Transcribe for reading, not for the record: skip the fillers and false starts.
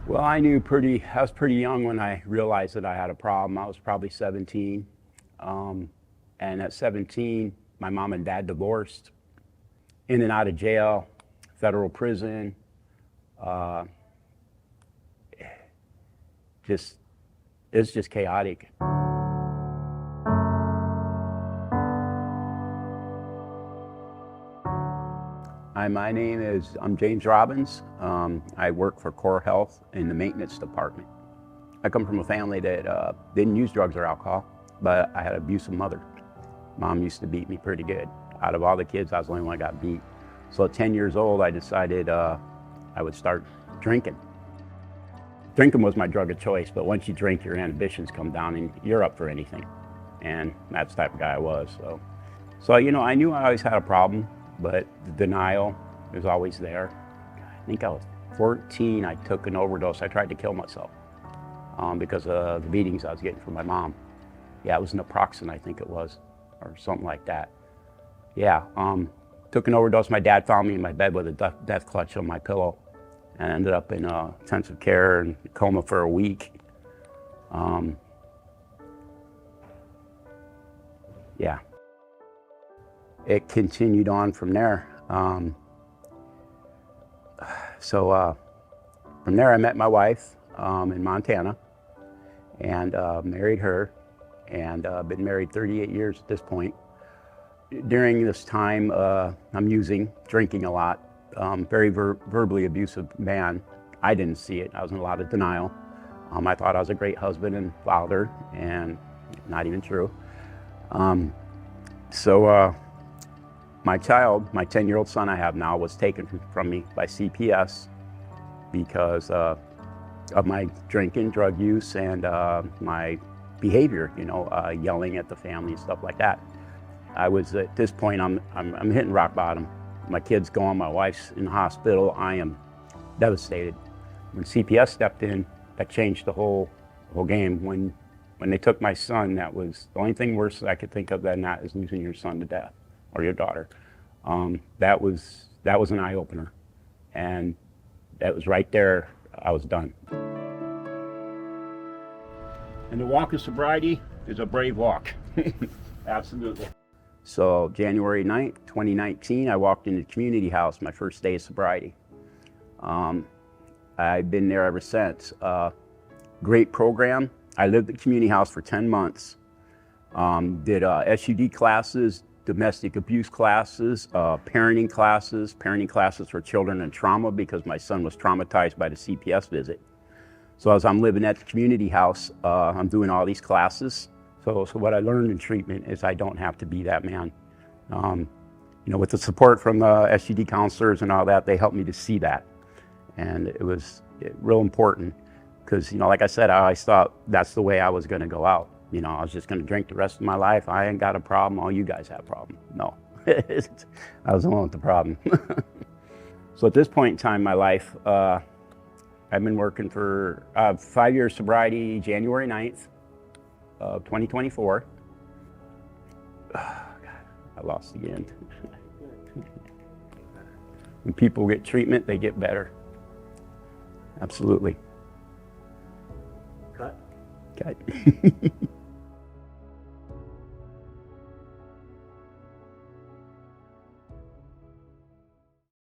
Well, I was pretty young when I realized that I had a problem. I was probably 17. Um, and at 17, my mom and dad divorced, in and out of jail, federal prison, uh, just, it's just chaotic. I'm James Robbins. I work for Core Health in the maintenance department. I come from a family that didn't use drugs or alcohol, but I had an abusive mother. Mom used to beat me pretty good. Out of all the kids, I was the only one that got beat. So at 10 years old, I decided I would start drinking. Drinking was my drug of choice, but once you drink, your inhibitions come down and you're up for anything. And that's the type of guy I was. So I knew I always had a problem, but the denial was always there. I think I was 14, I took an overdose. I tried to kill myself because of the beatings I was getting from my mom. Yeah, it was naproxen, I think it was, or something like that. Yeah, took an overdose. My dad found me in my bed with a death clutch on my pillow, and ended up in intensive care and coma for a week. Yeah, it continued on from there. From there I met my wife in Montana and married her, and been married 38 years at this point. During this time, I'm drinking a lot, very verbally abusive man. I didn't see it. I was in a lot of denial. I thought I was a great husband and father, and not even true. My 10-year-old son I have now, was taken from me by CPS because of my drinking, drug use, and my behavior, yelling at the family and stuff like that. At this point, I'm hitting rock bottom. My kid's gone, my wife's in the hospital. I am devastated. When CPS stepped in, that changed the whole game. When they took my son, that was the only thing worse I could think of than that is losing your son to death or your daughter. That was an eye-opener, and that was right there. I was done. And the walk of sobriety is a brave walk. Absolutely. So January 9th, 2019, I walked into the community house, my first day of sobriety. I've been there ever since. Great program. I lived at the community house for 10 months. Did SUD classes, domestic abuse classes, parenting classes for children in trauma, because my son was traumatized by the CPS visit. So as I'm living at the community house, I'm doing all these classes. So what I learned in treatment is I don't have to be that man. With the support from the SUD counselors and all that, they helped me to see that. And it was real important because, like I said, I always thought that's the way I was going to go out. I was just going to drink the rest of my life. I ain't got a problem. All you guys have a problem. No, I was the one with the problem. So at this point in time in my life, I've been working for 5 years sobriety, January 9th of 2024. Oh, God, I lost again. When people get treatment, they get better. Absolutely. Cut. Cut.